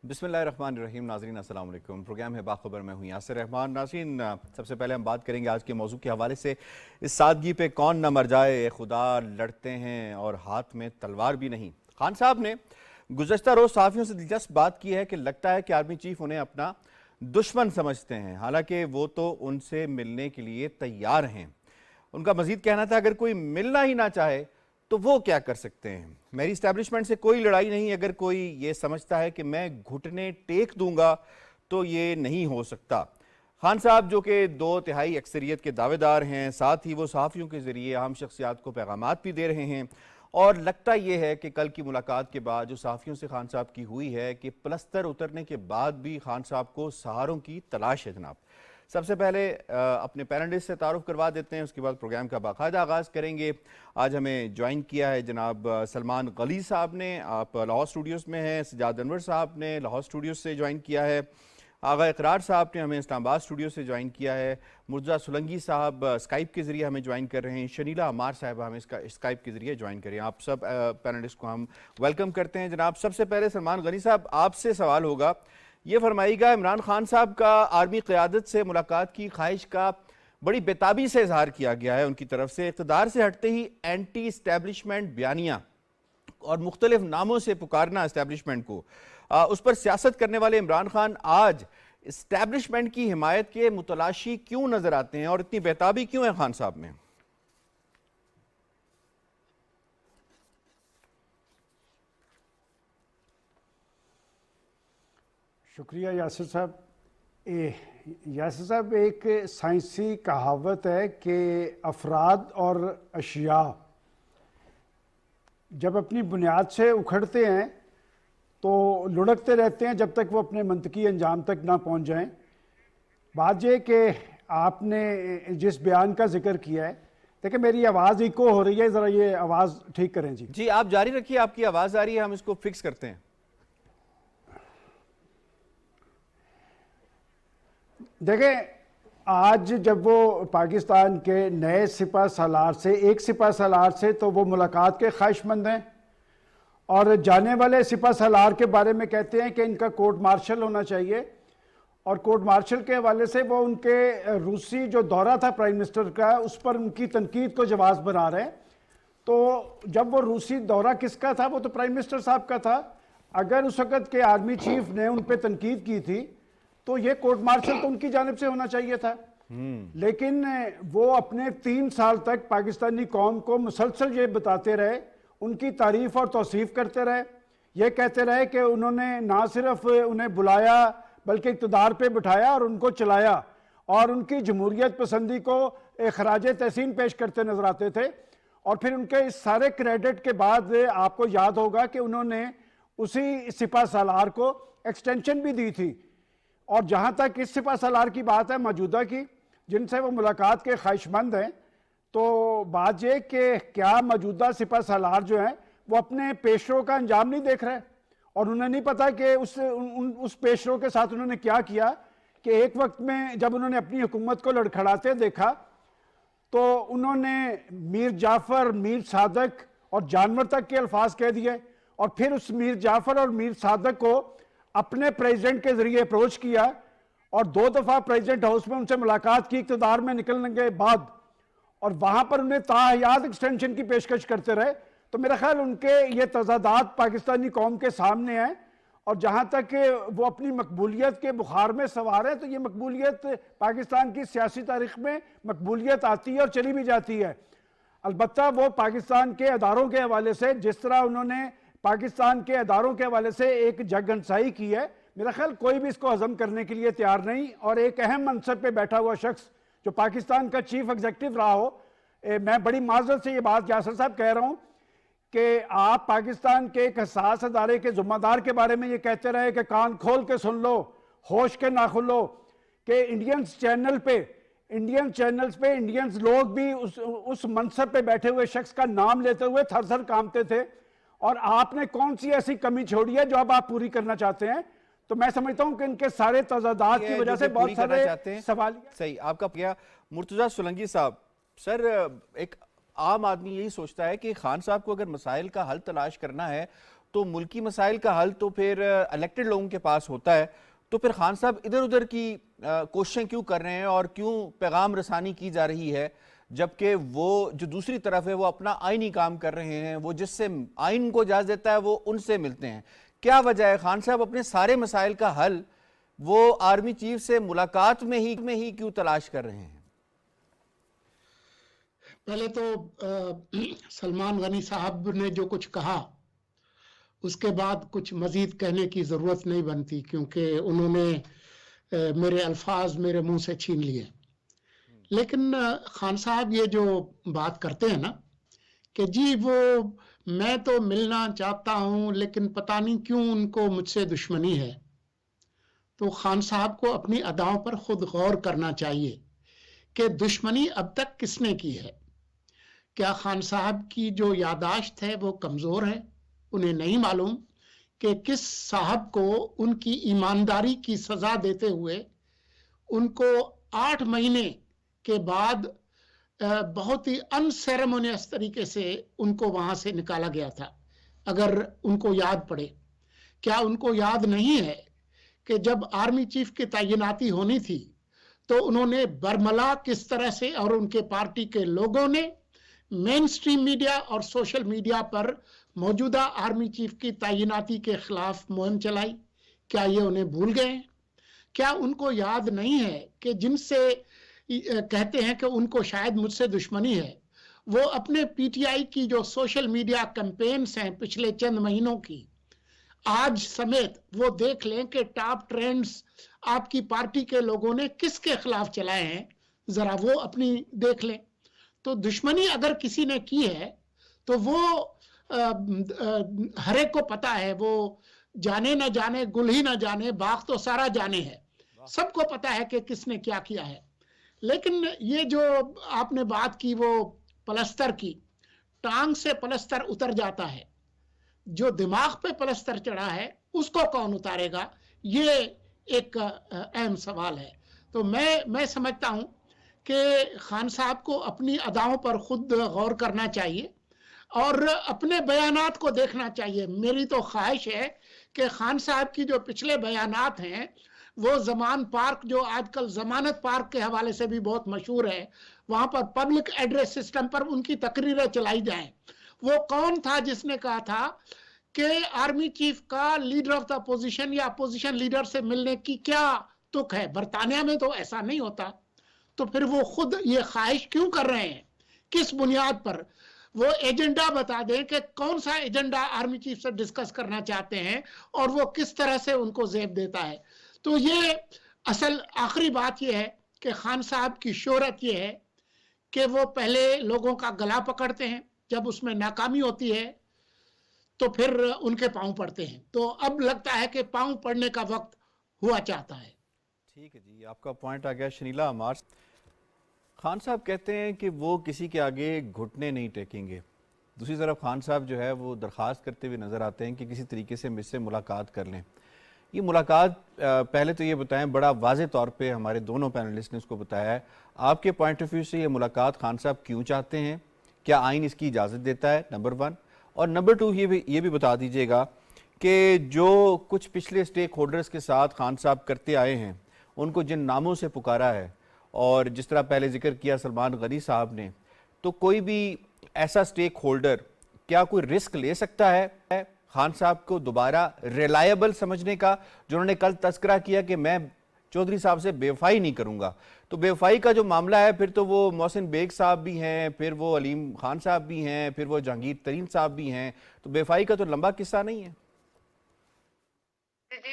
بسم اللہ الرحمن الرحیم. ناظرین السلام علیکم. پروگرام ہے باخبر، میں ہوں یاسر رحمان. ناظرین، سب سے پہلے ہم بات کریں گے آج کے موضوع کے حوالے سے. اس سادگی پہ کون نہ مر جائے، اے خدا لڑتے ہیں اور ہاتھ میں تلوار بھی نہیں. خان صاحب نے گزشتہ روز صحافیوں سے دلچسپ بات کی ہے کہ لگتا ہے کہ آرمی چیف انہیں اپنا دشمن سمجھتے ہیں، حالانکہ وہ تو ان سے ملنے کے لیے تیار ہیں. ان کا مزید کہنا تھا اگر کوئی ملنا ہی نہ چاہے تو وہ کیا کر سکتے ہیں. میری اسٹیبلشمنٹ سے کوئی لڑائی نہیں، اگر کوئی یہ سمجھتا ہے کہ میں گھٹنے ٹیک دوں گا تو یہ نہیں ہو سکتا. خان صاحب جو کہ 2/3 اکثریت کے دعوے دار ہیں، ساتھ ہی وہ صحافیوں کے ذریعے عام شخصیات کو پیغامات بھی دے رہے ہیں، اور لگتا یہ ہے کہ کل کی ملاقات کے بعد جو صحافیوں سے خان صاحب کی ہوئی ہے کہ پلستر اترنے کے بعد بھی خان صاحب کو سہاروں کی تلاش ہے. جناب، سب سے پہلے اپنے پینلسٹ سے تعارف کروا دیتے ہیں، اس کے بعد پروگرام کا باقاعدہ آغاز کریں گے. آج ہمیں جوائن کیا ہے جناب سلمان غلی صاحب نے، آپ لاہور اسٹوڈیوز میں ہیں. سجاد انور صاحب نے لاہور اسٹوڈیوز سے جوائن کیا ہے. آغا اقرار صاحب نے ہمیں اسلام آباد اسٹوڈیو سے جوائن کیا ہے. مرتضیٰ سولنگی صاحب اسکائپ کے ذریعے ہمیں جوائن کر رہے ہیں. شنیلا عمار صاحبہ ہمیں اسکائپ کے ذریعے جوائن کر رہے ہیں. آپ سب پینلسٹ کو ہم ویلکم کرتے ہیں. جناب، سب سے پہلے سلمان غلی صاحب آپ سے سوال ہوگا، یہ فرمائیے گا عمران خان صاحب کا آرمی قیادت سے ملاقات کی خواہش کا بڑی بےتابی سے اظہار کیا گیا ہے ان کی طرف سے. اقتدار سے ہٹتے ہی اینٹی اسٹیبلشمنٹ بیانیہ اور مختلف ناموں سے پکارنا اسٹیبلشمنٹ کو، اس پر سیاست کرنے والے عمران خان آج اسٹیبلشمنٹ کی حمایت کے متلاشی کیوں نظر آتے ہیں اور اتنی بےتابی کیوں ہے خان صاحب میں؟ شکریہ یاسر صاحب. یاسر صاحب، ایک سائنسی کہاوت ہے کہ افراد اور اشیاء جب اپنی بنیاد سے اکھڑتے ہیں تو لڑکتے رہتے ہیں جب تک وہ اپنے منطقی انجام تک نہ پہنچ جائیں. بات یہ کہ آپ نے جس بیان کا ذکر کیا ہے، دیکھیں میری آواز ایکو ہو رہی ہے، ذرا یہ آواز ٹھیک کریں. جی آپ جاری رکھیے، آپ کی آواز آ رہی ہے، ہم اس کو فکس کرتے ہیں. دیکھیں، آج جب وہ پاکستان کے نئے سپہ سالار سے ایک سپہ سالار سے تو وہ ملاقات کے خواہش مند ہیں، اور جانے والے سپہ سالار کے بارے میں کہتے ہیں کہ ان کا کورٹ مارشل ہونا چاہیے، اور کورٹ مارشل کے حوالے سے وہ ان کے روسی جو دورہ تھا پرائم منسٹر کا، اس پر ان کی تنقید کو جواز بنا رہے ہیں. تو جب وہ روسی دورہ کس کا تھا؟ وہ تو پرائم منسٹر صاحب کا تھا. اگر اس وقت کے آرمی چیف نے ان پہ تنقید کی تھی تو یہ کورٹ مارشل تو ان کی جانب سے ہونا چاہیے تھا. لیکن وہ اپنے 3 سال تک پاکستانی قوم کو مسلسل یہ بتاتے رہے، ان کی تعریف اور توصیف کرتے رہے، یہ کہتے رہے کہ انہوں نے نہ صرف انہیں بلایا بلکہ اقتدار پہ بٹھایا اور ان کو چلایا، اور ان کی جمہوریت پسندی کو خراج تحسین پیش کرتے نظر آتے تھے. اور پھر ان کے اس سارے کریڈٹ کے بعد آپ کو یاد ہوگا کہ انہوں نے اسی سپہ سالار کو ایکسٹینشن بھی دی تھی. اور جہاں تک اس سپہ سالار کی بات ہے موجودہ کی، جن سے وہ ملاقات کے خواہش مند ہیں، تو بات یہ کہ کیا موجودہ سپہ سالار جو ہیں وہ اپنے پیشرو کا انجام نہیں دیکھ رہے، اور انہیں نہیں پتا کہ اس پیشرو کے ساتھ انہوں نے کیا کیا کہ ایک وقت میں جب انہوں نے اپنی حکومت کو لڑکھڑاتے دیکھا تو انہوں نے میر جعفر، میر صادق اور جانور تک کے الفاظ کہہ دیے، اور پھر اس میر جعفر اور میر صادق کو اپنے پریزیڈنٹ کے ذریعے اپروچ کیا، اور 2 دفعہ پریزیڈنٹ ہاؤس میں ان سے ملاقات کی اقتدار میں نکلنے کے بعد، اور وہاں پر انہیں تاحیات ایکسٹینشن کی پیشکش کرتے رہے. تو میرا خیال ان کے یہ تضادات پاکستانی قوم کے سامنے ہیں، اور جہاں تک وہ اپنی مقبولیت کے بخار میں سوار ہے تو یہ مقبولیت پاکستان کی سیاسی تاریخ میں مقبولیت آتی ہے اور چلی بھی جاتی ہے. البتہ وہ پاکستان کے اداروں کے حوالے سے جس طرح انہوں نے پاکستان کے اداروں کے حوالے سے ایک جگ ہنسائی کی ہے، میرا خیال کوئی بھی اس کو ہضم کرنے کے لیے تیار نہیں. اور ایک اہم منصب پہ بیٹھا ہوا شخص جو پاکستان کا چیف ایگزیکٹو رہا ہو، میں بڑی معذرت سے یہ بات یاسر صاحب کہہ رہا ہوں کہ آپ پاکستان کے ایک حساس ادارے کے ذمہ دار کے بارے میں یہ کہتے رہے کہ کان کھول کے سن لو، ہوش کے نہ کھلو، کہ انڈینز چینلز پہ انڈینز لوگ بھی اس منصب پہ بیٹھے ہوئے شخص کا نام لیتے ہوئے تھر تھر کانپتے تھے. اور آپ نے کون سی ایسی کمی چھوڑی ہے جو اب آپ پوری کرنا چاہتے ہیں؟ تو میں سمجھتا ہوں کہ ان کے سارے تضادات کی وجہ سے بہت سارے سوال. صحیح، آپ کا کیا مرتضیٰ سولنگی صاحب. سر، ایک عام آدمی یہی سوچتا ہے کہ خان صاحب کو اگر مسائل کا حل تلاش کرنا ہے تو ملکی مسائل کا حل تو پھر الیکٹڈ لوگوں کے پاس ہوتا ہے، تو پھر خان صاحب ادھر ادھر کی کوششیں کیوں کر رہے ہیں اور کیوں پیغام رسانی کی جا رہی ہے، جبکہ وہ جو دوسری طرف ہے وہ اپنا آئینی کام کر رہے ہیں، وہ جس سے آئین کو اجازت دیتا ہے وہ ان سے ملتے ہیں؟ کیا وجہ ہے خان صاحب اپنے سارے مسائل کا حل وہ آرمی چیف سے ملاقات میں ہی کیوں تلاش کر رہے ہیں؟ پہلے تو سلمان غنی صاحب نے جو کچھ کہا اس کے بعد کچھ مزید کہنے کی ضرورت نہیں بنتی، کیونکہ انہوں نے میرے الفاظ میرے منہ سے چھین لیے. لیکن خان صاحب یہ جو بات کرتے ہیں نا کہ جی وہ میں تو ملنا چاہتا ہوں لیکن پتہ نہیں کیوں ان کو مجھ سے دشمنی ہے، تو خان صاحب کو اپنی اداؤں پر خود غور کرنا چاہیے کہ دشمنی اب تک کس نے کی ہے. کیا خان صاحب کی جو یادداشت ہے وہ کمزور ہے؟ انہیں نہیں معلوم کہ کس صاحب کو ان کی ایمانداری کی سزا دیتے ہوئے ان کو 8 مہینے کے بعد بہت ہی ان سیریمونیس طریقے سے ان کو وہاں سے نکالا گیا تھا. اگر ان کو یاد پڑے، کیا ان کو یاد نہیں ہے کہ جب آرمی چیف کی تعیناتی ہونی تھی تو انہوں نے برملا کس طرح سے اور ان کے پارٹی کے لوگوں نے مین سٹریم میڈیا اور سوشل میڈیا پر موجودہ آرمی چیف کی تعیناتی کے خلاف مہم چلائی؟ کیا یہ انہیں بھول گئے ہیں؟ کیا ان کو یاد نہیں ہے کہ جن سے کہتے ہیں کہ ان کو شاید مجھ سے دشمنی ہے، وہ اپنے پی ٹی آئی کی جو سوشل میڈیا کیمپینز ہیں پچھلے چند مہینوں کی، آج سمیت وہ دیکھ لیں کہ ٹاپ ٹرینڈز آپ کی پارٹی کے لوگوں نے کس کے خلاف چلائے ہیں، ذرا وہ اپنی دیکھ لیں. تو دشمنی اگر کسی نے کی ہے تو وہ ہر ایک کو پتا ہے، وہ جانے نہ جانے گل ہی نہ جانے باغ تو سارا جانے ہے، سب کو پتا ہے کہ کس نے کیا کیا ہے. لیکن یہ جو آپ نے بات کی وہ پلستر کی، ٹانگ سے پلستر اتر جاتا ہے، جو دماغ پہ پلستر چڑھا ہے اس کو کون اتارے گا، یہ ایک اہم سوال ہے. تو میں سمجھتا ہوں کہ خان صاحب کو اپنی اداؤں پر خود غور کرنا چاہیے اور اپنے بیانات کو دیکھنا چاہیے. میری تو خواہش ہے کہ خان صاحب کی جو پچھلے بیانات ہیں وہ زمان پارک، جو آج کل ضمانت پارک کے حوالے سے بھی بہت مشہور ہے، وہاں پر پبلک ایڈریس سسٹم پر ان کی تقریریں چلائی جائیں. وہ کون تھا جس نے کہا تھا کہ آرمی چیف کا لیڈر آف دا اپوزیشن یا اپوزیشن لیڈر سے ملنے کی کیا تک ہے؟ برطانیہ میں تو ایسا نہیں ہوتا. تو پھر وہ خود یہ خواہش کیوں کر رہے ہیں؟ کس بنیاد پر؟ وہ ایجنڈا بتا دیں کہ کون سا ایجنڈا آرمی چیف سے ڈسکس کرنا چاہتے ہیں اور وہ کس طرح سے ان کو زیب دیتا ہے. تو یہ اصل آخری بات یہ ہے کہ خان صاحب کی شہرت یہ ہے کہ وہ پہلے لوگوں کا گلا پکڑتے ہیں، جب اس میں ناکامی ہوتی ہے تو پھر ان کے پاؤں پڑتے ہیں. تو اب لگتا ہے کہ پاؤں پڑنے کا وقت ہوا چاہتا ہے. ٹھیک ہے جی، آپ کا پوائنٹ آ گیا. شنیلا عمار، خان صاحب کہتے ہیں کہ وہ کسی کے آگے گھٹنے نہیں ٹیکیں گے. دوسری طرف خان صاحب جو ہے وہ درخواست کرتے ہوئے نظر آتے ہیں کہ کسی طریقے سے مجھ سے ملاقات کر لیں. یہ ملاقات پہلے تو یہ بتائیں، بڑا واضح طور پہ ہمارے دونوں پینلسٹ نے اس کو بتایا ہے، آپ کے پوائنٹ آف ویو سے یہ ملاقات خان صاحب کیوں چاہتے ہیں؟ کیا آئین اس کی اجازت دیتا ہے؟ نمبر 1. اور نمبر 2 یہ بھی بتا دیجئے گا کہ جو کچھ پچھلے سٹیک ہولڈرز کے ساتھ خان صاحب کرتے آئے ہیں، ان کو جن ناموں سے پکارا ہے اور جس طرح پہلے ذکر کیا سلمان غنی صاحب نے، تو کوئی بھی ایسا سٹیک ہولڈر کیا کوئی رسک لے سکتا ہے خان صاحب کو دوبارہ ریلائبل سمجھنے کا؟ جو انہوں نے کل تذکرہ کیا کہ میں چودھری صاحب سے بے وفائی نہیں کروں گا، تو بے وفائی کا جو معاملہ ہے پھر تو وہ محسن بیگ صاحب بھی ہیں، پھر وہ علیم خان صاحب بھی ہیں، پھر وہ جہانگیر ترین صاحب بھی ہیں، تو بے وفائی کا تو لمبا قصہ نہیں ہے. جی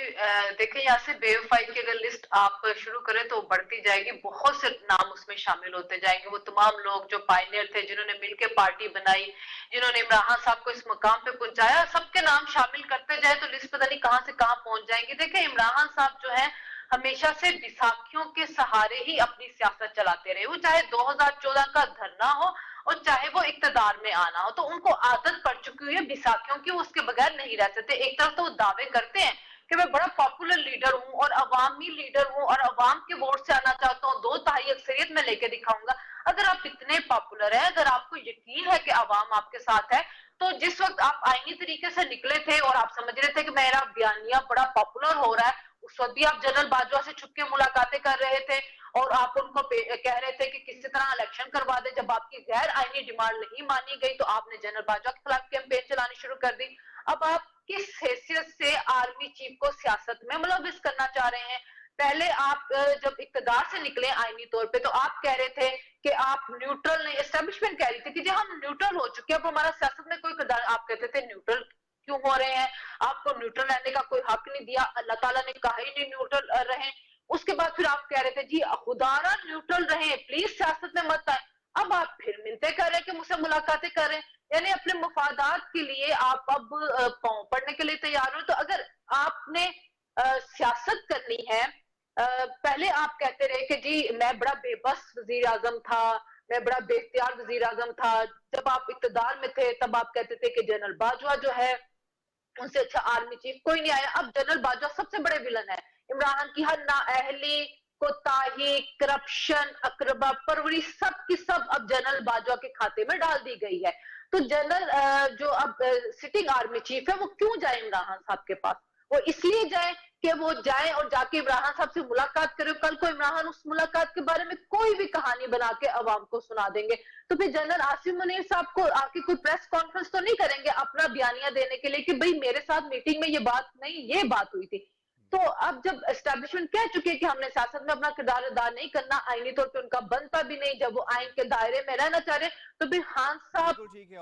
دیکھیں، یہاں سے بے وفائی کی اگر لسٹ آپ شروع کریں تو بڑھتی جائے گی، بہت سے نام اس میں شامل ہوتے جائیں گے. وہ تمام لوگ جو پائنیئر تھے، جنہوں نے مل کے پارٹی بنائی، جنہوں نے عمران خان صاحب کو اس مقام پہ پہنچایا، سب کے نام شامل کرتے جائے تو لسٹ پتہ نہیں کہاں سے کہاں پہنچ جائیں گے. دیکھیں، عمران خان صاحب جو ہے ہمیشہ سے بیساکھیوں کے سہارے ہی اپنی سیاست چلاتے رہے. وہ چاہے 2014 کا دھرنا ہو اور چاہے وہ اقتدار میں آنا ہو، تو ان کو عادت پڑ چکی ہوئی ہے بیساکھیوں کی، وہ اس کے بغیر نہیں رہ سکتے. ایک طرف تو وہ دعوے کرتے ہیں کہ میں بڑا پاپولر لیڈر ہوں اور عوامی لیڈر ہوں اور عوام کے ووٹ سے آنا چاہتا ہوں، 2/3 اکثریت میں لے کے دکھاؤں گا. اگر آپ اتنے پاپولر ہیں، اگر آپ کو یقین ہے کہ عوام آپ کے ساتھ ہے، تو جس وقت آپ آئینی طریقے سے نکلے تھے اور آپ سمجھ رہے تھے کہ میرا بیانیہ بڑا پاپولر ہو رہا ہے، اس وقت بھی آپ جنرل باجوہ سے چھپ کے ملاقاتیں کر رہے تھے اور آپ ان کو کہہ رہے تھے کہ کسی طرح الیکشن کروا دے. جب آپ کی غیر آئینی ڈیمانڈ نہیں مانی گئی تو آپ نے جنرل باجوہ کے خلاف کیمپین چلانی شروع کر دی. اب آپ کس حیثیت سے آرمی چیف کو سیاست میں ملوث کرنا چاہ رہے ہیں؟ پہلے آپ جب اقتدار سے نکلے آئینی طور پہ تو آپ کہہ رہے تھے کہ آپ نیوٹرل نہیں، اسٹیبلشمنٹ کہہ رہی تھی کہ جی ہم نیوٹرل ہو چکے ہیں، اب ہمارا سیاست میں کوئی کردار. آپ کہتے تھے نیوٹرل کیوں ہو رہے ہیں، آپ کو نیوٹرل رہنے کا کوئی حق نہیں دیا، اللہ تعالیٰ نے کہا ہی نہیں نیوٹرل رہیں. اس کے بعد پھر آپ کہہ رہے تھے جی خدارا نیوٹرل رہیں، پلیز سیاست میں مت آئیں. اب آپ پھر ملتے کر رہے ہیں کہ مجھ سے ملاقاتیں کر رہے ہیں، یعنی اپنے مفادات کے لیے آپ اب پاؤں پڑنے کے لیے تیار ہو. تو اگر آپ نے سیاست کرنی ہے، پہلے آپ کہتے رہے کہ جی میں بڑا بے بس وزیر اعظم تھا، میں بڑا بے اختیار وزیر اعظم تھا. جب آپ اقتدار میں تھے تب آپ کہتے تھے کہ جنرل باجوہ جو ہے ان سے اچھا آرمی چیف کوئی نہیں آیا. اب جنرل باجوہ سب سے بڑے ولن ہے. عمران کی ہر نااہلی، کوتاہی، کرپشن، اقربا پروری سب کی سب اب جنرل باجوہ کے کھاتے میں ڈال دی گئی ہے. تو جنرل جو اب سٹنگ آرمی چیف ہے وہ کیوں جائے عمران خان صاحب کے پاس؟ وہ اس لیے جائے کہ وہ جائیں اور جا کے عمران خان صاحب سے ملاقات کرے. کل کو عمران خان اس ملاقات کے بارے میں کوئی بھی کہانی بنا کے عوام کو سنا دیں گے تو پھر جنرل آصف منیر صاحب کو آ کے کوئی پریس کانفرنس تو نہیں کریں گے اپنا بیانیہ دینے کے لیے کہ بھئی میرے ساتھ میٹنگ میں یہ بات نہیں، یہ بات ہوئی تھی. تو اب جب اسٹیبلشمنٹ کہہ چکے کہ ہم نے سیاست میں اپنا کردار ادا نہیں کرنا، آئینی طور پہ ان کا بنتا بھی نہیں، جب وہ آئین کے دائرے میں رہنا چاہ رہے تو پھر خان صاحب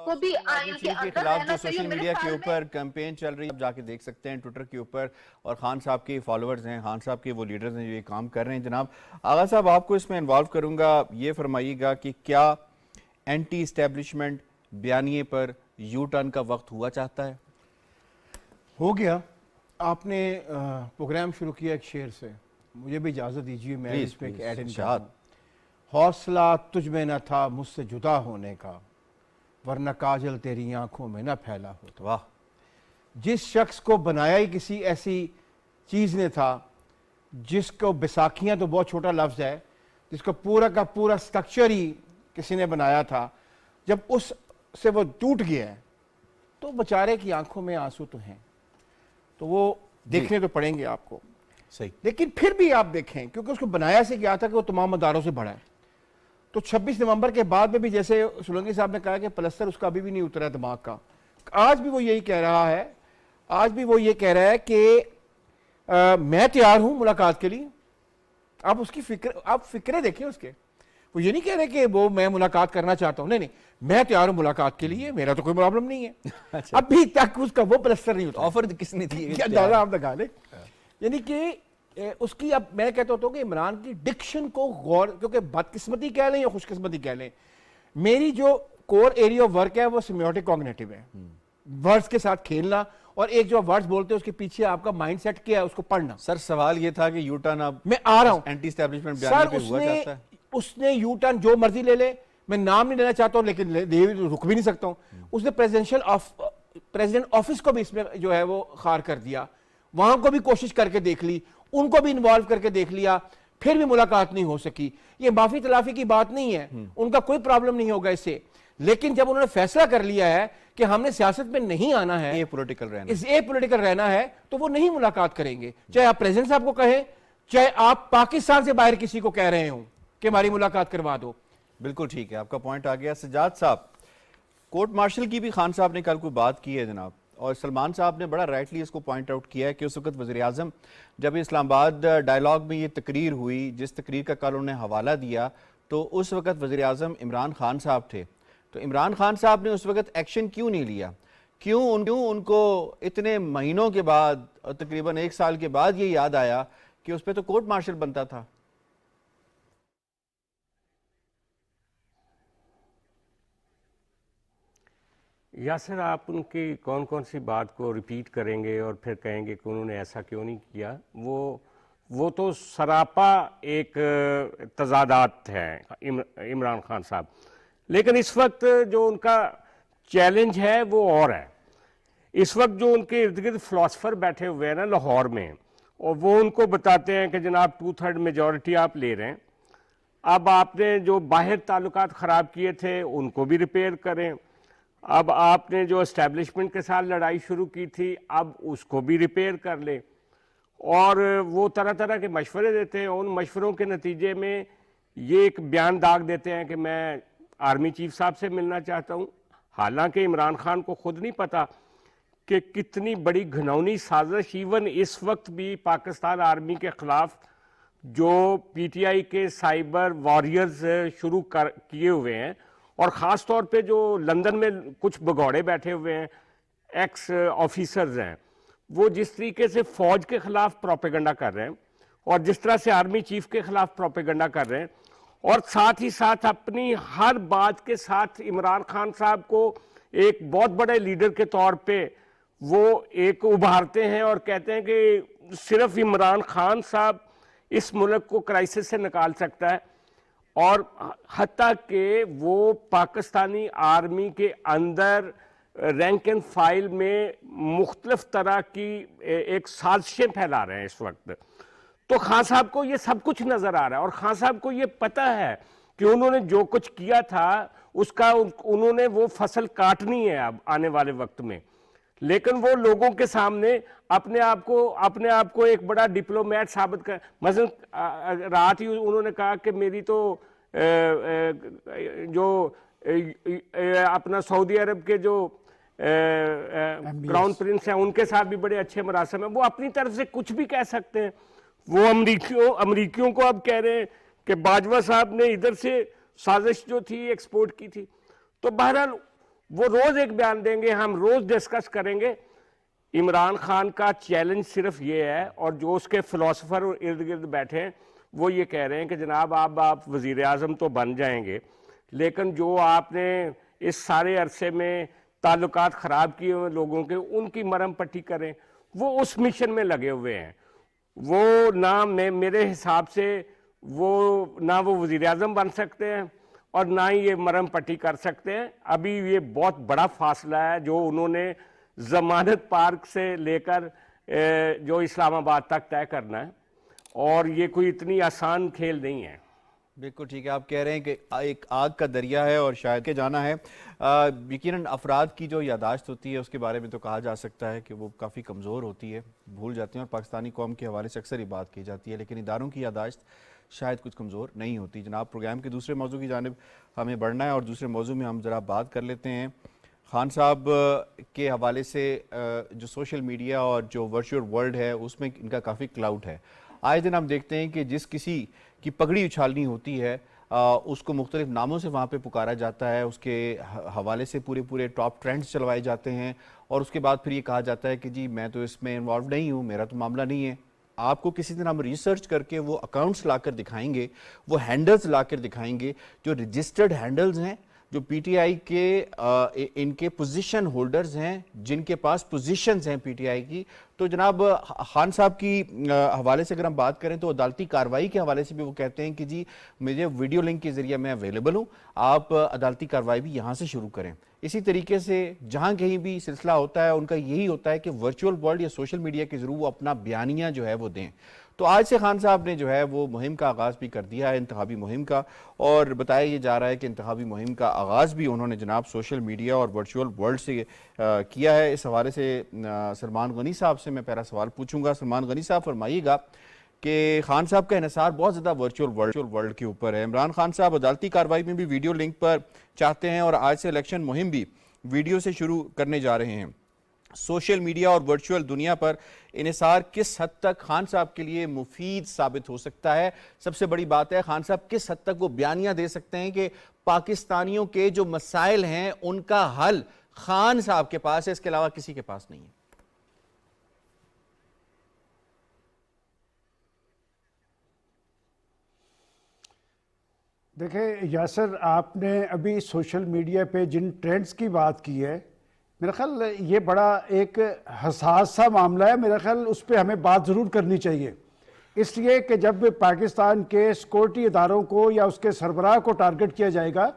کو بھی آئین کے اندر رہنا چاہیے. سوشل میڈیا کے اوپر کیمپین چل رہی ہے، آپ جا کے دیکھ سکتے ہیں ٹویٹر کے اوپر، اور خان صاحب کے فالوورز ہیں، خان صاحب کے وہ لیڈرز ہیں جو یہ کام کر رہے ہیں. جناب آغا صاحب آپ کو اس میں انوالو کروں گا، یہ فرمائیے گا کہ کیا اینٹی اسٹیبلشمنٹ بیانیے پر یو ٹرن کا وقت ہوا چاہتا ہے؟ ہو گیا. آپ نے پروگرام شروع کیا ایک شعر سے، مجھے بھی اجازت دیجیے میں اس پہ ایک ایڈ ان کروں. حوصلہ تجھ میں نہ تھا مجھ سے جدا ہونے کا، ورنہ کاجل تیری آنکھوں میں نہ پھیلا ہوتا. واہ. جس شخص کو بنایا ہی کسی ایسی چیز نے تھا جس کو، بیساکھیاں تو بہت چھوٹا لفظ ہے، جس کو پورا کا پورا سٹرکچر ہی کسی نے بنایا تھا، جب اس سے وہ ٹوٹ گیا ہے تو بیچارے کی آنکھوں میں آنسو تو ہیں، تو وہ دیکھنے تو پڑیں گے آپ کو. صحیح. لیکن پھر بھی آپ دیکھیں، کیونکہ اس کو بنایا سے کیا تھا کہ وہ تمام اداروں سے بڑا ہے. تو 26 نومبر کے بعد میں بھی جیسے سولنگی صاحب نے کہا کہ پلستر اس کا ابھی بھی نہیں اترا ہے دماغ کا، آج بھی وہ یہی کہہ رہا ہے، آج بھی وہ یہ کہہ رہا ہے کہ میں تیار ہوں ملاقات کے لیے. آپ اس کی آپ فکرے دیکھیں اس کے، وہ یہ نہیں کہہ رہے کہ وہ میں ملاقات کرنا چاہتا ہوں، نہیں میں تیار ہوں ملاقات کے لیے، میرا تو کوئی پرابلم نہیں ہے. ابھی تک اس کا وہ پلستر نہیں ہوتا. آفر کس نے دی؟ کیا اندازہ آپ لگا لیں. یعنی کہ اس کی، اب میں کہتا ہوں کہ عمران کی ڈکشن کو غور، کیونکہ بدقسمتی کہہ لیں یا خوش قسمتی کہہ لیں، میری جو کور ایریا آف ورک ہے وہ سیمیوٹک کوگنیٹو ہے، ورڈز کے ساتھ کھیلنا، اور ایک جو ورڈز بولتے ہیں اس کے پیچھے آپ کا مائنڈ سیٹ کیا ہے اس کو پڑھنا. سر سوال یہ تھا کہ یو ٹرن اب میں آ رہا ہوں، اینٹی اسٹیبلشمنٹ بیانیے پہ ہوا چاہتا ہے. اس نے یو ٹرن جو مرضی لے لے، میں نام نہیں لینا چاہتا ہوں لیکن رک بھی نہیں سکتا ہوں. اس نے پریزیڈنٹ آفس کو بھی اس میں جو ہے وہ خار کر دیا، وہاں کو بھی کوشش کر کے دیکھ لی، ان کو بھی انوالو کر کے دیکھ لیا، پھر بھی ملاقات نہیں ہو سکی. یہ معافی تلافی کی بات نہیں ہے، ان کا کوئی پرابلم نہیں ہوگا اس سے. لیکن جب انہوں نے فیصلہ کر لیا ہے کہ ہم نے سیاست میں نہیں آنا ہے، اے پولیٹیکل رہنا ہے، تو وہ نہیں ملاقات کریں گے. چاہے آپ پریزیڈنٹ صاحب کو کہیں، چاہے آپ پاکستان سے باہر کسی کو کہہ رہے ہوں کہ ہماری ملاقات کروا دو. بالکل ٹھیک ہے، آپ کا پوائنٹ آ گیا. سجاد صاحب، کورٹ مارشل کی بھی خان صاحب نے کل کوئی بات کی ہے جناب، اور سلمان صاحب نے بڑا رائٹلی اس کو پوائنٹ آؤٹ کیا ہے کہ اس وقت وزیر اعظم جب اسلام آباد ڈائلاگ میں یہ تقریر ہوئی، جس تقریر کا کل انہوں نے حوالہ دیا، تو اس وقت وزیر اعظم عمران خان صاحب تھے. تو عمران خان صاحب نے اس وقت ایکشن کیوں نہیں لیا؟ کیوں ان کو اتنے مہینوں کے بعد، تقریباً 1 سال کے بعد یہ یاد آیا کہ اس پہ تو کورٹ مارشل بنتا تھا؟ یاسر، آپ ان کی کون سی بات کو ریپیٹ کریں گے اور پھر کہیں گے کہ انہوں نے ایسا کیوں نہیں کیا؟ وہ تو سراپا ایک تضادات ہیں عمران خان صاحب. لیکن اس وقت جو ان کا چیلنج ہے وہ اور ہے. اس وقت جو ان کے ارد گرد فلاسفر بیٹھے ہوئے ہیں نا لاہور میں، اور وہ ان کو بتاتے ہیں کہ جناب 2/3 میجورٹی آپ لے رہے ہیں، اب آپ نے جو باہر تعلقات خراب کیے تھے ان کو بھی ریپیئر کریں، اب آپ نے جو اسٹیبلشمنٹ کے ساتھ لڑائی شروع کی تھی اب اس کو بھی ریپیئر کر لیں. اور وہ طرح طرح کے مشورے دیتے ہیں, ان مشوروں کے نتیجے میں یہ ایک بیان داغ دیتے ہیں کہ میں آرمی چیف صاحب سے ملنا چاہتا ہوں, حالانکہ عمران خان کو خود نہیں پتا کہ کتنی بڑی گھناؤنی سازش ایون اس وقت بھی پاکستان آرمی کے خلاف جو پی ٹی آئی کے سائبر واریئرز شروع کیے ہوئے ہیں, اور خاص طور پہ جو لندن میں کچھ بگوڑے بیٹھے ہوئے ہیں ایکس آفیسرز ہیں, وہ جس طریقے سے فوج کے خلاف پروپیگنڈا کر رہے ہیں اور جس طرح سے آرمی چیف کے خلاف پروپیگنڈا کر رہے ہیں, اور ساتھ ہی ساتھ اپنی ہر بات کے ساتھ عمران خان صاحب کو ایک بہت بڑے لیڈر کے طور پہ وہ ایک ابھارتے ہیں اور کہتے ہیں کہ صرف عمران خان صاحب اس ملک کو کرائسس سے نکال سکتا ہے, اور حتیٰ کہ وہ پاکستانی آرمی کے اندر رینک اینڈ فائل میں مختلف طرح کی ایک سازشیں پھیلا رہے ہیں اس وقت. تو خان صاحب کو یہ سب کچھ نظر آ رہا ہے, اور خان صاحب کو یہ پتہ ہے کہ انہوں نے جو کچھ کیا تھا اس کا انہوں نے وہ فصل کاٹنی ہے اب آنے والے وقت میں, لیکن وہ لوگوں کے سامنے اپنے آپ کو ایک بڑا ڈپلومیٹ ثابت کر, مثلا رات ہی انہوں نے کہا کہ میری تو جو اپنا سعودی عرب کے جو کراؤن پرنس ہیں ان کے ساتھ بھی بڑے اچھے مراسم ہیں, وہ اپنی طرف سے کچھ بھی کہہ سکتے ہیں. وہ امریکیوں کو اب کہہ رہے ہیں کہ باجوہ صاحب نے ادھر سے سازش جو تھی ایکسپورٹ کی تھی. تو بہرحال وہ روز ایک بیان دیں گے, ہم روز ڈسکس کریں گے. عمران خان کا چیلنج صرف یہ ہے, اور جو اس کے فلاسفر ارد گرد بیٹھے ہیں وہ یہ کہہ رہے ہیں کہ جناب آپ وزیر اعظم تو بن جائیں گے, لیکن جو آپ نے اس سارے عرصے میں تعلقات خراب کیے ہوئے لوگوں کے ان کی مرہم پٹی کریں. وہ اس مشن میں لگے ہوئے ہیں. وہ نہ میرے حساب سے وہ وزیر اعظم بن سکتے ہیں اور نہ ہی یہ مرہم پٹی کر سکتے ہیں. ابھی یہ بہت بڑا فاصلہ ہے جو انہوں نے ضمانت پارک سے لے کر جو اسلام آباد تک طے کرنا ہے, اور یہ کوئی اتنی آسان کھیل نہیں ہے. بالکل ٹھیک ہے, آپ کہہ رہے ہیں کہ ایک آگ کا دریا ہے اور شاید کے جانا ہے. یقیناً افراد کی جو یادداشت ہوتی ہے اس کے بارے میں تو کہا جا سکتا ہے کہ وہ کافی کمزور ہوتی ہے, بھول جاتے ہیں, اور پاکستانی قوم کے حوالے سے اکثر ہی بات کی جاتی ہے, لیکن اداروں کی یادداشت شاید کچھ کمزور نہیں ہوتی. جناب پروگرام کے دوسرے موضوع کی جانب ہمیں بڑھنا ہے, اور دوسرے موضوع میں ہم ذرا بات کر لیتے ہیں خان صاحب کے حوالے سے. جو سوشل میڈیا اور جو ورچوئل ورلڈ ہے اس میں ان کا کافی کلاؤڈ ہے. آئے دن ہم دیکھتے ہیں کہ جس کسی کی پگڑی اچھالنی ہوتی ہے اس کو مختلف ناموں سے وہاں پہ پکارا جاتا ہے, اس کے حوالے سے پورے ٹاپ ٹرینڈز چلوائے جاتے ہیں, اور اس کے بعد پھر یہ کہا جاتا ہے کہ جی میں تو اس میں انوالو نہیں ہوں, میرا تو معاملہ نہیں ہے. آپ کو کسی دن ہم ریسرچ کر کے وہ اکاؤنٹس لا کر دکھائیں گے, وہ ہینڈلز لا کر دکھائیں گے جو رجسٹرڈ ہینڈلز ہیں, جو پی ٹی آئی کے ان کے پوزیشن ہولڈرز ہیں, جن کے پاس پوزیشنز ہیں پی ٹی آئی کی. تو جناب خان صاحب کی حوالے سے اگر ہم بات کریں تو عدالتی کارروائی کے حوالے سے بھی وہ کہتے ہیں کہ جی مجھے ویڈیو لنک کے ذریعے میں اویلیبل ہوں, آپ عدالتی کارروائی بھی یہاں سے شروع کریں. اسی طریقے سے جہاں کہیں بھی سلسلہ ہوتا ہے ان کا یہی ہوتا ہے کہ ورچوئل ورلڈ یا سوشل میڈیا کے ذریعے وہ اپنا بیانیہ جو ہے وہ دیں. تو آج سے خان صاحب نے جو ہے وہ مہم کا آغاز بھی کر دیا ہے, انتخابی مہم کا, اور بتایا یہ جا رہا ہے کہ انتخابی مہم کا آغاز بھی انہوں نے جناب سوشل میڈیا اور ورچوئل ورلڈ سے کیا ہے. اس حوالے سے سلمان غنی صاحب سے میں پہلا سوال پوچھوں گا. سلمان غنی صاحب فرمائیے گا کہ خان صاحب کا انحصار بہت زیادہ ورچوئل ورلڈ کے اوپر ہے. عمران خان صاحب عدالتی کارروائی میں بھی ویڈیو لنک پر چاہتے ہیں, اور آج سے الیکشن مہم بھی ویڈیو سے شروع کرنے جا رہے ہیں. سوشل میڈیا اور ورچوئل دنیا پر انحصار کس حد تک خان صاحب کے لیے مفید ثابت ہو سکتا ہے؟ سب سے بڑی بات ہے خان صاحب کس حد تک وہ بیانیہ دے سکتے ہیں کہ پاکستانیوں کے جو مسائل ہیں ان کا حل خان صاحب کے پاس ہے, اس کے علاوہ کسی کے پاس نہیں ہے؟ دیکھیں یاسر, آپ نے ابھی سوشل میڈیا پہ جن ٹرینڈز کی بات کی ہے, میرا خیال یہ بڑا ایک حساس سا معاملہ ہے. میرا خیال اس پہ ہمیں بات ضرور کرنی چاہیے, اس لیے کہ جب پاکستان کے سیکورٹی اداروں کو یا اس کے سربراہ کو ٹارگٹ کیا جائے گا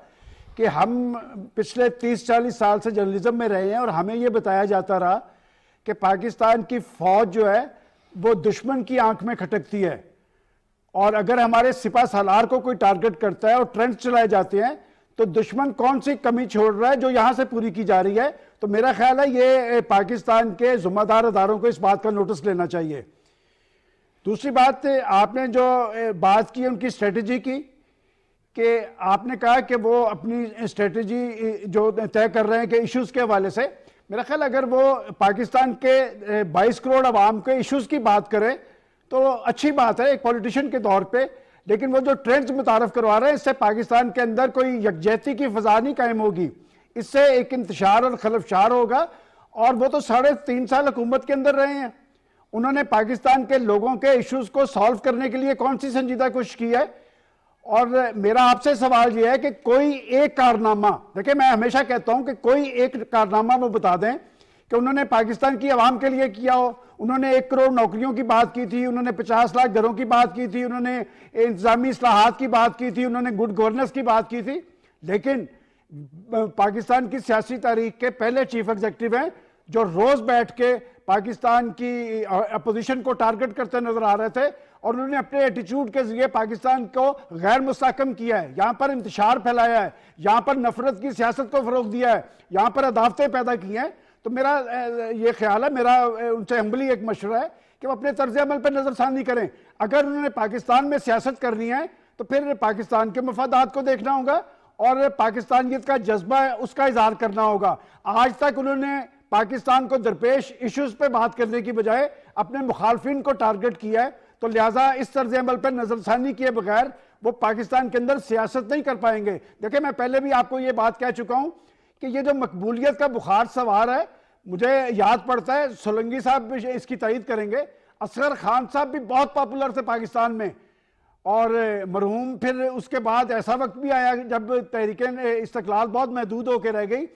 کہ ہم پچھلے 30-40 سال سے جرنلزم میں رہے ہیں اور ہمیں یہ بتایا جاتا رہا کہ پاکستان کی فوج جو ہے وہ دشمن کی آنکھ میں کھٹکتی ہے, اور اگر ہمارے سپہ سالار کو کوئی ٹارگٹ کرتا ہے اور ٹرینڈ چلائے جاتے ہیں تو دشمن کون سی کمی چھوڑ رہا ہے جو یہاں سے پوری کی جا رہی ہے. تو میرا خیال ہے یہ پاکستان کے ذمہ دار اداروں کو اس بات کا نوٹس لینا چاہیے. دوسری بات آپ نے جو بات کی ان کی اسٹریٹجی کی, کہ آپ نے کہا کہ وہ اپنی اسٹریٹجی جو طے کر رہے ہیں کہ ایشوز کے حوالے سے, میرا خیال اگر وہ پاکستان کے 22 کروڑ عوام کے ایشوز کی بات کریں تو اچھی بات ہے ایک پولیٹیشین کے طور پہ, لیکن وہ جو ٹرینڈز متعارف کروا رہے ہیں اس سے پاکستان کے اندر کوئی یکجہتی کی فضا نہیں قائم ہوگی, اس سے ایک انتشار اور خلفشار ہوگا. اور وہ تو 3.5 سال حکومت کے اندر رہے ہیں, انہوں نے پاکستان کے لوگوں کے ایشوز کو سالو کرنے کے لیے کون سی سنجیدہ کوشش کی ہے. اور میرا آپ سے سوال یہ ہے کہ کوئی ایک کارنامہ, دیکھیں میں ہمیشہ کہتا ہوں کہ کوئی ایک کارنامہ وہ بتا دیں کہ انہوں نے پاکستان کی عوام کے لیے کیا ہو. انہوں نے 1 کروڑ نوکریوں کی بات کی تھی, انہوں نے 50 لاکھ گھروں کی بات کی تھی, انہوں نے انتظامی اصلاحات کی بات کی تھی, انہوں نے گڈ گورننس کی بات کی تھی. لیکن پاکستان کی سیاسی تاریخ کے پہلے چیف ایگزیکٹو ہیں جو روز بیٹھ کے پاکستان کی اپوزیشن کو ٹارگٹ کرتے نظر آ رہے تھے, اور انہوں نے اپنے ایٹیچیوڈ کے ذریعے پاکستان کو غیر مستحکم کیا ہے, یہاں پر انتشار پھیلایا ہے, یہاں پر نفرت کی سیاست کو فروغ دیا ہے, یہاں پر عداوتیں پیدا کی ہیں. تو میرا یہ خیال ہے, میرا ان سے ہمبلی ایک مشورہ ہے کہ وہ اپنے طرز عمل پہ نظر ثانی کریں. اگر انہوں نے پاکستان میں سیاست کرنی ہے تو پھر پاکستان کے مفادات کو دیکھنا ہوگا اور پاکستانیت کا جذبہ ہے اس کا اظہار کرنا ہوگا. آج تک انہوں نے پاکستان کو درپیش ایشوز پہ بات کرنے کی بجائے اپنے مخالفین کو ٹارگٹ کیا ہے, تو لہٰذا اس طرز عمل پر نظر ثانی کیے بغیر وہ پاکستان کے اندر سیاست نہیں کر پائیں گے. دیکھیں میں پہلے بھی آپ کو یہ بات کہہ چکا ہوں کہ یہ جو مقبولیت کا بخار سوار ہے, مجھے یاد پڑتا ہے سولنگی صاحب بھی اس کی تائید کریں گے, اصغر خان صاحب بھی بہت پاپولر تھے پاکستان میں, اور مرحوم پھر اس کے بعد ایسا وقت بھی آیا جب تحریک استقلال بہت محدود ہو کے رہ گئی.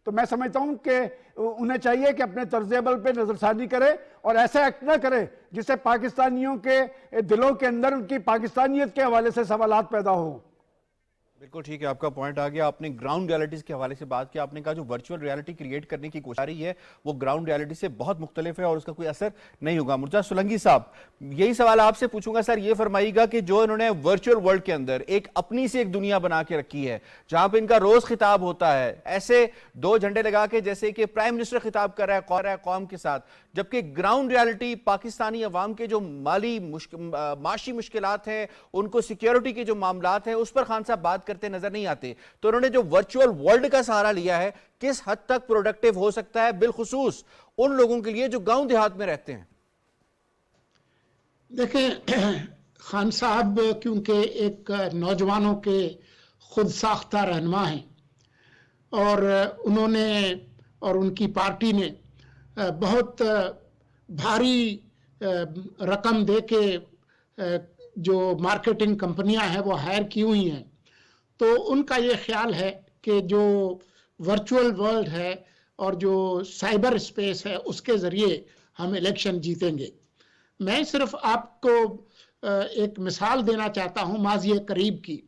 تو میں سمجھتا ہوں کہ انہیں چاہیے کہ اپنے طرز عمل پہ نظر ثانی کرے اور ایسا ایکٹ نہ کرے جس سے پاکستانیوں کے دلوں کے اندر ان کی پاکستانیت کے حوالے سے سوالات پیدا ہوں. بالکل ٹھیک ہے, آپ کا پوائنٹ آ گیا. آپ نے گراؤنڈ ریالٹیز کے حوالے سے بات کیا, آپ نے کہا جو ورچوئل ریالٹی کریٹ کرنے کی کوشش رہی ہے وہ گراؤنڈ ریالٹی سے بہت مختلف ہے اور اس کا کوئی اثر نہیں ہوگا. مرتضیٰ سولنگی صاحب, یہی سوال آپ سے پوچھوں گا سر, یہ فرمائیے گا کہ جو انہوں نے ورچوئل ورلڈ کے اندر ایک اپنی سے ایک دنیا بنا کے رکھی ہے جہاں پہ ان کا روز خطاب ہوتا ہے, ایسے 2 جھنڈے لگا کے جیسے کہ پرائم منسٹر خطاب کر رہا ہے قوم کے ساتھ, جبکہ گراؤنڈ ریالٹی پاکستانی عوام کے جو معاشی مشکلات ہیں, ان کو سیکیورٹی کے جو معاملات ہیں اس پر خان صاحب بات کرتے نظر نہیں آتے. تو انہوں نے جو ورچوئل ورلڈ کا سہارا لیا ہے کس حد تک پروڈکٹیو ہو سکتا ہے بالخصوص ان لوگوں کے لیے جو گاؤں دیہات میں رہتے ہیں؟ دیکھیں خان صاحب کیونکہ ایک نوجوانوں کے خود ساختہ رہنما ہیں, اور انہوں نے اور ان کی پارٹی نے بہت بھاری رقم دے کے جو مارکیٹنگ کمپنیاں ہیں وہ ہائر کی ہوئی ہیں. تو ان کا یہ خیال ہے کہ جو ورچوئل ورلڈ ہے اور جو سائبر اسپیس ہے اس کے ذریعے ہم الیکشن جیتیں گے. میں صرف آپ کو ایک مثال دینا چاہتا ہوں ماضی قریب کی.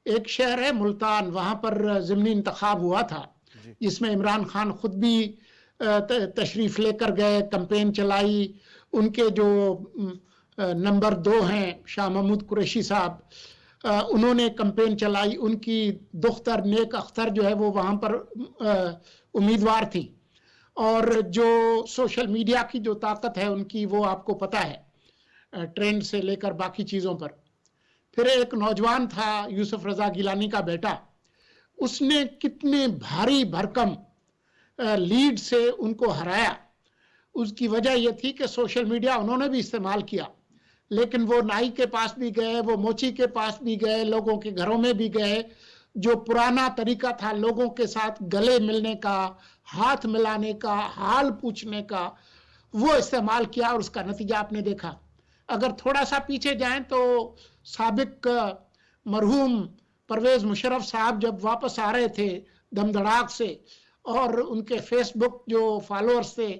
ایک شہر ہے ملتان, وہاں پر ضمنی انتخاب ہوا تھا جس میں عمران خان خود بھی تشریف لے کر گئے, کمپین چلائی. ان کے جو نمبر 2 ہیں شاہ محمود قریشی صاحب, انہوں نے کمپین چلائی. ان کی دختر نیک اختر جو ہے وہ وہاں پر امیدوار تھی. اور جو سوشل میڈیا کی جو طاقت ہے ان کی وہ آپ کو پتہ ہے, ٹرینڈ سے لے کر باقی چیزوں پر. پھر ایک نوجوان تھا یوسف رضا گیلانی کا بیٹا, اس نے کتنے بھاری بھرکم لیڈ سے ان کو ہرایا. اس کی وجہ یہ تھی کہ سوشل میڈیا انہوں نے بھی استعمال کیا, لیکن وہ نائی کے پاس بھی گئے, وہ موچی کے پاس بھی گئے, لوگوں کے گھروں میں بھی گئے. جو پرانا طریقہ تھا لوگوں کے ساتھ گلے ملنے کا, ہاتھ ملانے کا, حال پوچھنے کا, وہ استعمال کیا اور اس کا نتیجہ آپ نے دیکھا. اگر تھوڑا سا پیچھے جائیں تو سابق مرحوم پرویز مشرف صاحب جب واپس آ رہے تھے دم دھڑاک سے, اور ان کے فیس بک جو فالوورز تھے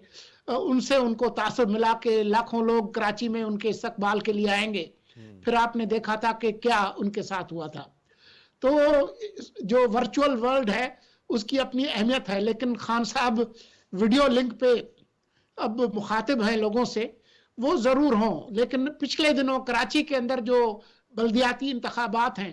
ان سے ان کو تاثر ملا کہ لاکھوں لوگ کراچی میں ان کے استقبال کے لیے آئیں گے. پھر آپ نے دیکھا تھا کہ کیا ان کے ساتھ ہوا تھا. تو جو ورچوئل ورلڈ ہے اس کی اپنی اہمیت ہے, لیکن خان صاحب ویڈیو لنک پہ اب مخاطب ہیں لوگوں سے, وہ ضرور ہوں. لیکن پچھلے دنوں کراچی کے اندر جو بلدیاتی انتخابات ہیں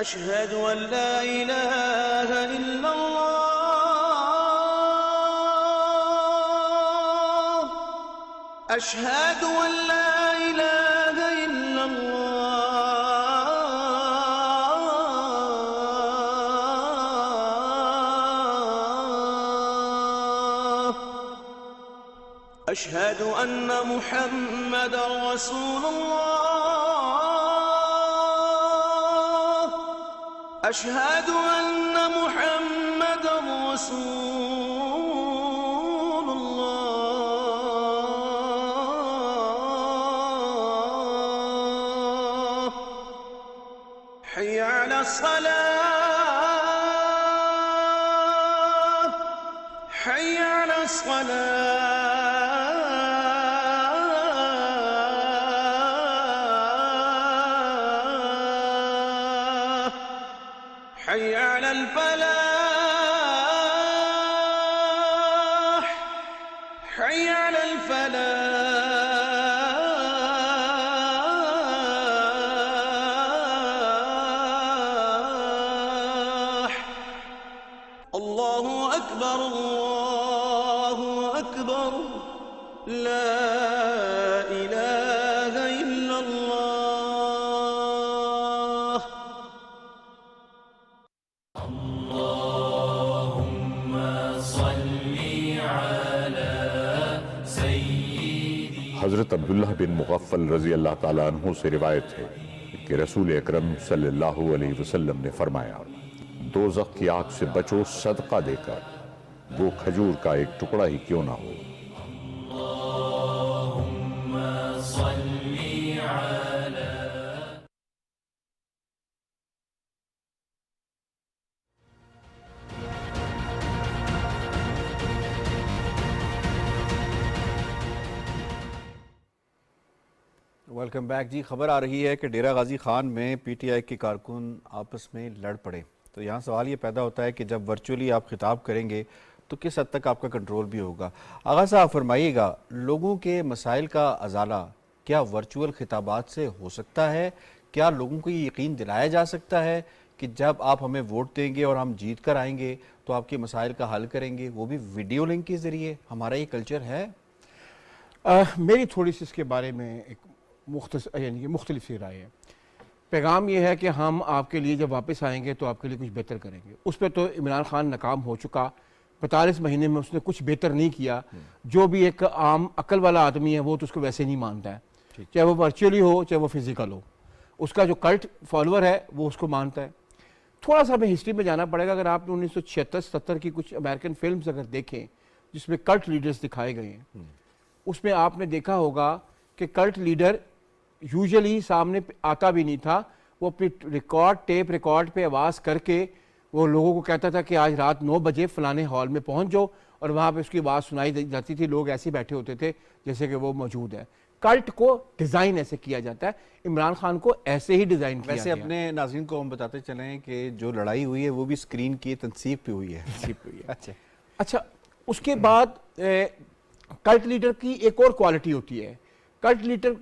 أشهد أن لا إله إلا الله أشهد أن لا إله إلا الله أشهد أن محمدا رسول الله أشهد أن محمدا رسول الله حي على الصلاة حي على الصلاة حي على الفلاح حي على الفلاح الله أكبر الله أكبر لا إله إلا الله حضرت عبداللہ بن مغفل رضی اللہ تعالیٰ عنہ سے روایت ہے کہ رسول اکرم صلی اللہ علیہ وسلم نے فرمایا دوزخ کی آگ سے بچو صدقہ دے کر وہ کھجور کا ایک ٹکڑا ہی کیوں نہ ہو. ویلکم بیک جی. خبر آ رہی ہے کہ ڈیرہ غازی خان میں پی ٹی آئی کے کارکن آپس میں لڑ پڑے. تو یہاں سوال یہ پیدا ہوتا ہے کہ جب ورچولی آپ خطاب کریں گے تو کس حد تک آپ کا کنٹرول بھی ہوگا. آغا صاحب فرمائیے گا, لوگوں کے مسائل کا ازالہ کیا ورچوئل خطابات سے ہو سکتا ہے؟ کیا لوگوں کو یہ یقین دلایا جا سکتا ہے کہ جب آپ ہمیں ووٹ دیں گے اور ہم جیت کر آئیں گے تو آپ کے مسائل کا حل کریں گے, وہ بھی ویڈیو لنک کے ذریعے؟ ہمارا یہ کلچر ہے. میری تھوڑی سی اس کے بارے میں ایک مختلف سی رائے ہے. پیغام یہ ہے کہ ہم آپ کے لیے جب واپس آئیں گے تو آپ کے لیے کچھ بہتر کریں گے. اس پہ تو عمران خان ناکام ہو چکا. 45 مہینے میں اس نے کچھ بہتر نہیں کیا. جو بھی ایک عام عقل والا آدمی ہے وہ تو اس کو ویسے نہیں مانتا ہے, چاہے وہ ورچولی ہو چاہے وہ فزیکل ہو. اس کا جو کلٹ فالوور ہے وہ اس کو مانتا ہے. تھوڑا سا ہمیں ہسٹری میں جانا پڑے گا. اگر آپ نے 1976-77 کی کچھ امریکن فلمز اگر دیکھیں جس میں کلٹ لیڈرز دکھائے گئے ہیں, اس میں آپ نے دیکھا ہوگا کہ کلٹ لیڈر یوزلی سامنے آتا بھی نہیں تھا. وہ اپنی ٹیپ ریکارڈ پہ آواز کر کے وہ لوگوں کو کہتا تھا کہ آج رات 9 بجے فلانے ہال میں پہنچ جاؤ, اور وہاں پہ اس کی آواز سنائی جاتی تھی. لوگ ایسے بیٹھے ہوتے تھے جیسے کہ وہ موجود ہے. کلٹ کو ڈیزائن ایسے کیا جاتا ہے. عمران خان کو ایسے ہی ڈیزائن کیا ویسے اپنے ناظرین کو ہم بتاتے چلیں کہ جو لڑائی ہوئی ہے وہ بھی اسکرین کی تنصیب پہ ہوئی ہے. اچھا, اس کے بعد کلٹ لیڈر کی ایک اور کوالٹی ہوتی ہے. کلٹ لیڈر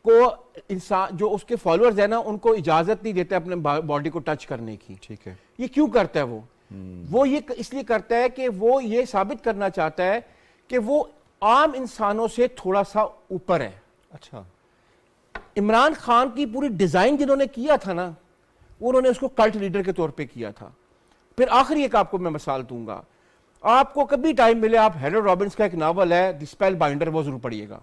کو انسان جو اس کے فالوورز ہیں نا, ان کو اجازت نہیں دیتے اپنے باڈی کو ٹچ کرنے کی. ٹھیک ہے. یہ کیوں کرتا ہے وہ یہ اس لیے کرتا ہے کہ وہ یہ ثابت کرنا چاہتا ہے کہ وہ عام انسانوں سے تھوڑا سا اوپر ہے. اچھا, عمران خان کی پوری ڈیزائن جنہوں نے کیا تھا نا, انہوں نے اس کو کلٹ لیڈر کے طور پہ کیا تھا. پھر آخری ایک آپ کو میں مثال دوں گا. آپ کو کبھی ٹائم ملے آپ ہیرلڈ رابنس کا ایک ناول ہے دی اسپیل بائنڈر, وہ ضرور پڑھیے گا.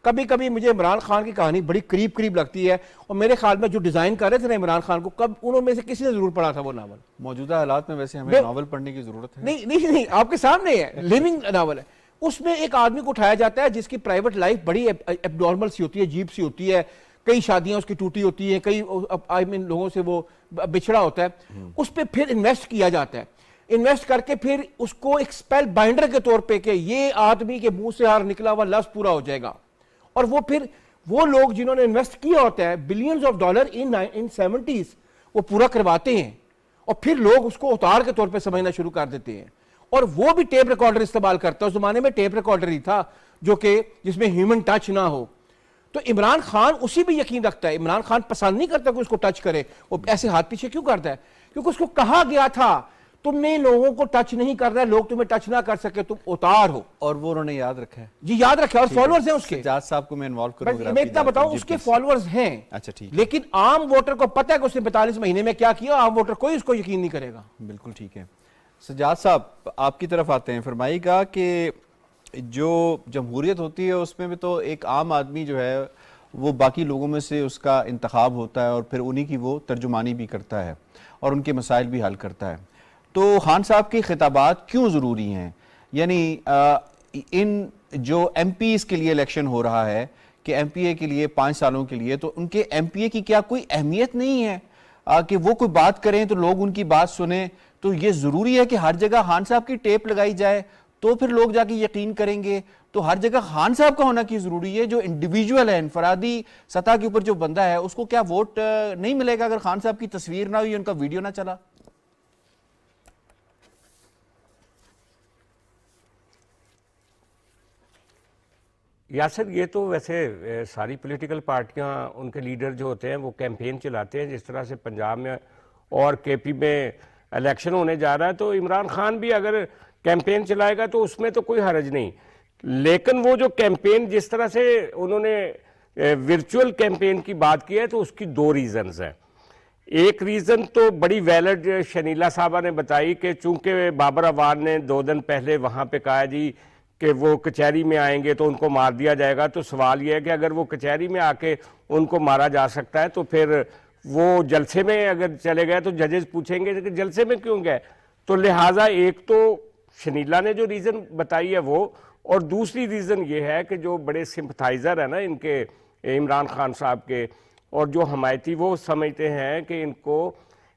کبھی کبھی مجھے عمران خان کی کہانی بڑی قریب لگتی ہے, اور میرے خیال میں جو ڈیزائن کر رہے تھے نا عمران خان کو, کب انہوں میں سے کسی نے ضرور پڑھا تھا وہ ناول. موجودہ حالات میں ویسے ہمیں ناول پڑھنے کی ضرورت ہے؟ نہیں, آپ کے سامنے ہے, لیونگ ناول ہے. اس میں ایک آدمی کو اٹھایا جاتا ہے جس کی پرائیویٹ لائف بڑی ایب نارمل سی ہوتی ہے, عجیب سی ہوتی ہے. کئی شادیاں اس کی ٹوٹی ہوتی ہیں, کئی لوگوں سے وہ بچھڑا ہوتا ہے. اس پہ پھر انویسٹ کیا جاتا ہے. انویسٹ کر کے پھر اس کو ایک اسپیل بائنڈر کے طور پہ کہ یہ آدمی کے منہ سے ہار نکلا ہوا لفظ پورا ہو جائے گا. اور وہ پھر وہ لوگ جنہوں نے انویسٹ کیا ہوتا ہے billions of dollar in 70s, وہ پورا کرواتے ہیں, اور پھر لوگ اس کو اتار کے طور پہ سمجھنا شروع کر دیتے ہیں. اور وہ بھی ٹیپ ریکارڈر استعمال کرتا ہے. اس زمانے میں ٹیپ ریکارڈر ہی تھا جو کہ جس میں ہیومن ٹچ نہ ہو. تو عمران خان اسی بھی یقین رکھتا ہے. عمران خان پسند نہیں کرتا کہ اس کو ٹچ کرے. وہ ایسے ہاتھ پیچھے کیوں کرتا ہے؟ کیونکہ اس کو کہا گیا تھا تم نے لوگوں کو ٹچ نہیں کر رہا ہے, لوگ تمہیں ٹچ نہ کر سکے, تم اتار ہو. اور وہ انہوں نے یاد رکھا ہے جی یاد رکھا, اور فالوورز ہیں اس کے. سجاد صاحب کو میں انوالو کروں گا. میں اتنا بتاؤں, اس کے فالوورز ہیں. اچھا ٹھیک, لیکن عام ووٹر کو پتہ ہے کہ اس نے 42 مہینے میں کیا کیا, عام ووٹر کوئی اس کو یقین نہیں کرے گا. بالکل ٹھیک ہے. سجاد صاحب آپ کی طرف آتے ہیں, فرمائیے گا کہ جو جمہوریت ہوتی ہے اس میں بھی تو ایک عام آدمی جو ہے وہ باقی لوگوں میں سے اس کا انتخاب ہوتا ہے اور پھر انہی کی وہ ترجمانی بھی کرتا ہے اور ان کے مسائل بھی حل کرتا ہے. تو خان صاحب کے خطابات کیوں ضروری ہیں؟ یعنی ان جو ایم پیز کے لیے الیکشن ہو رہا ہے کہ ایم پی اے کے لیے 5 سالوں کے لیے, تو ان کے ایم پی اے کی کیا کوئی اہمیت نہیں ہے کہ وہ کوئی بات کریں تو لوگ ان کی بات سنیں؟ تو یہ ضروری ہے کہ ہر جگہ خان صاحب کی ٹیپ لگائی جائے تو پھر لوگ جا کے یقین کریں گے؟ تو ہر جگہ خان صاحب کا ہونا کی ضروری ہے؟ جو انڈیویجول ہے, انفرادی سطح کے اوپر جو بندہ ہے, اس کو کیا ووٹ نہیں ملے گا اگر خان صاحب کی تصویر نہ ہوئی, ان کا ویڈیو نہ چلا؟ یاسر, یہ تو ویسے ساری پولیٹیکل پارٹیاں ان کے لیڈر جو ہوتے ہیں وہ کیمپین چلاتے ہیں. جس طرح سے پنجاب میں اور کے پی میں الیکشن ہونے جا رہا ہے تو عمران خان بھی اگر کیمپین چلائے گا تو اس میں تو کوئی حرج نہیں. لیکن وہ جو کیمپین جس طرح سے انہوں نے ورچوئل کیمپین کی بات کی ہے تو اس کی 2 ریزنز ہیں. ایک ریزن تو بڑی ویلڈ شنیلا صاحبہ نے بتائی کہ چونکہ بابر اعوان نے 2 دن پہلے وہاں پہ کہا جی کہ وہ کچہری میں آئیں گے تو ان کو مار دیا جائے گا, تو سوال یہ ہے کہ اگر وہ کچہری میں آ کے ان کو مارا جا سکتا ہے تو پھر وہ جلسے میں اگر چلے گئے تو ججز پوچھیں گے کہ جلسے میں کیوں گئے. تو لہٰذا ایک تو شنیلا نے جو ریزن بتائی ہے وہ, اور دوسری ریزن یہ ہے کہ جو بڑے سمپتھائزر ہیں نا ان کے عمران خان صاحب کے, اور جو حمایتی, وہ سمجھتے ہیں کہ ان کو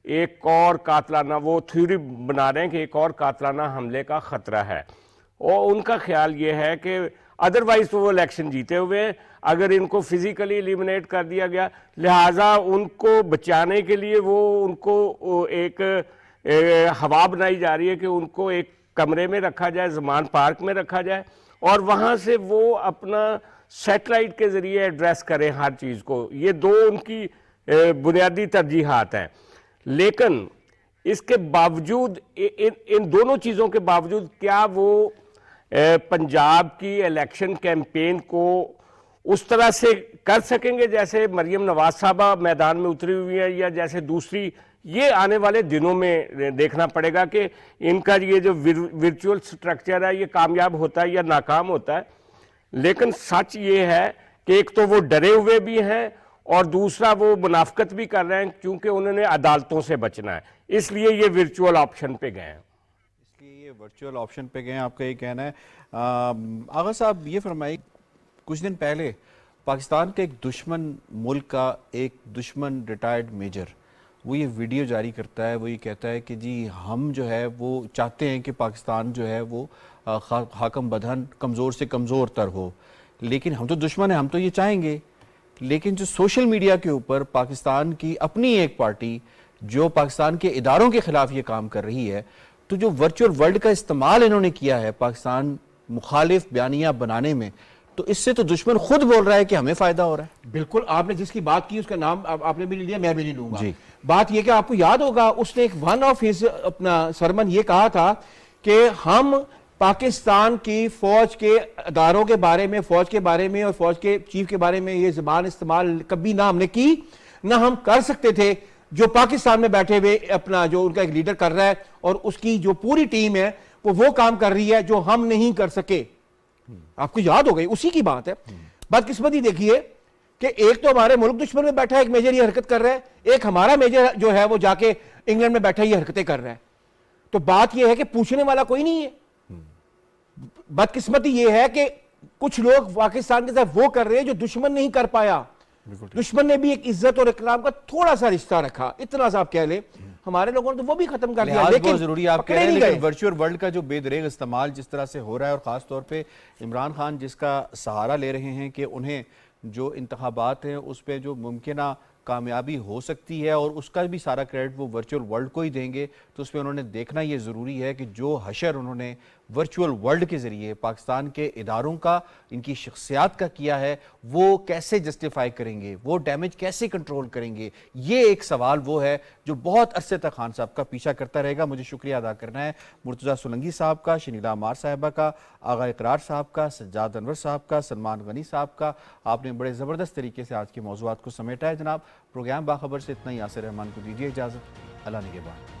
ایک اور قاتلانہ, وہ تھیوری بنا رہے ہیں کہ ایک اور قاتلانہ حملے کا خطرہ ہے. اور ان کا خیال یہ ہے کہ ادروائز تو وہ الیکشن جیتے ہوئے ہیں, اگر ان کو فزیکلی ایلیمنیٹ کر دیا گیا, لہٰذا ان کو بچانے کے لیے وہ ان کو ایک ہوا بنائی جا رہی ہے کہ ان کو ایک کمرے میں رکھا جائے, زمان پارک میں رکھا جائے, اور وہاں سے وہ اپنا سیٹلائٹ کے ذریعے ایڈریس کریں ہر چیز کو. یہ 2 ان کی بنیادی ترجیحات ہیں. لیکن اس کے باوجود, ان دونوں چیزوں کے باوجود, کیا وہ پنجاب کی الیکشن کیمپین کو اس طرح سے کر سکیں گے جیسے مریم نواز صاحبہ میدان میں اتری ہوئی ہیں, یا جیسے دوسری؟ یہ آنے والے دنوں میں دیکھنا پڑے گا کہ ان کا یہ جو ورچوئل سٹرکچر ہے یہ کامیاب ہوتا ہے یا ناکام ہوتا ہے. لیکن سچ یہ ہے کہ ایک تو وہ ڈرے ہوئے بھی ہیں اور دوسرا وہ منافقت بھی کر رہے ہیں کیونکہ انہوں نے عدالتوں سے بچنا ہے, اس لیے یہ ورچوئل آپشن پہ گئے ہیں. اس لیے یہ ورچوئل آپشن پہ گئے ہیں, آپ کا یہ کہنا ہے. آغا صاحب یہ فرمائیے, کچھ دن پہلے پاکستان کے ایک دشمن ملک کا ایک دشمن ریٹائرڈ میجر وہ یہ ویڈیو جاری کرتا ہے, وہ یہ کہتا ہے کہ جی ہم جو ہے وہ چاہتے ہیں کہ پاکستان جو ہے وہ حاکم بدہن کمزور سے کمزور تر ہو, لیکن ہم تو دشمن ہیں, ہم تو یہ چاہیں گے. لیکن جو سوشل میڈیا کے اوپر پاکستان کی اپنی ایک پارٹی جو پاکستان کے اداروں کے خلاف یہ کام کر رہی ہے, تو جو ورچوئل ورلڈ کا استعمال انہوں نے کیا ہے پاکستان مخالف بیانیہ بنانے میں, تو اس سے تو دشمن خود بول رہا ہے کہ ہمیں فائدہ ہو رہا ہے. بالکل, آپ نے جس کی بات کی اس کا نام آپ نے بھی نہیں لیا, میں بھی نہیں لوں گا. جی. بات یہ کہ آپ کو یاد ہوگا اس نے ایک ون آف ہز اپنا سرمن یہ کہا تھا کہ ہم پاکستان کی فوج کے اداروں کے بارے میں, فوج کے بارے میں اور فوج کے چیف کے بارے میں یہ زبان استعمال کبھی نہ ہم نے کی, نہ ہم کر سکتے تھے. جو پاکستان میں بیٹھے ہوئے اپنا جو ان کا ایک لیڈر کر رہا ہے اور اس کی جو پوری ٹیم ہے وہ کام کر رہی ہے جو ہم نہیں کر سکے. آپ کو یاد ہو گئی, اسی کی بات ہے. بدقسمتی دیکھیے کہ ایک تو ہمارے ملک دشمن میں بیٹھا ہے ایک میجر یہ حرکت کر رہا ہے, ایک ہمارا میجر جو ہے وہ جا کے انگلینڈ میں بیٹھا یہ حرکتیں کر رہا ہے. تو بات یہ ہے کہ پوچھنے والا کوئی نہیں ہے. بدقسمتی یہ ہے کہ کچھ لوگ پاکستان کے ساتھ وہ کر رہے ہیں جو دشمن نہیں کر پایا. دشمن نے بھی ایک عزت اور اکرام کا تھوڑا سا رشتہ رکھا, اتنا سا آپ کہہ لیں. ہمارے لوگوں نے تو وہ بھی ختم کر دیا, لیکن ضروری آپ کہہ رہے ہیں, لیکن ورچوئل ورلڈ کا جو بے دریغ استعمال جس طرح سے ہو رہا ہے, اور خاص طور پہ عمران خان جس کا سہارا لے رہے ہیں کہ انہیں جو انتخابات ہیں اس پہ جو ممکنہ کامیابی ہو سکتی ہے اور اس کا بھی سارا کریڈٹ وہ ورچوئل ورلڈ کو ہی دیں گے, تو اس پہ انہوں نے دیکھنا یہ ضروری ہے کہ جو حشر انہوں نے ورچوئل ورلڈ کے ذریعے پاکستان کے اداروں کا، ان کی شخصیات کا کیا ہے، وہ کیسے جسٹیفائی کریں گے، وہ ڈیمیج کیسے کنٹرول کریں گے؟ یہ ایک سوال وہ ہے جو بہت عرصے تک خان صاحب کا پیچھا کرتا رہے گا۔ مجھے شکریہ ادا کرنا ہے مرتضیٰ سولنگی صاحب کا، شنیلا عمار صاحبہ کا، آغا اقرار صاحب کا، سجاد انور صاحب کا، سلمان غنی صاحب کا۔ آپ نے بڑے زبردست طریقے سے آج کے موضوعات کو سمیٹا ہے جناب۔ پروگرام باخبر سے اتنا ہی، یاسر رحمان کو دیجیے اجازت۔ اللہ نگہبان۔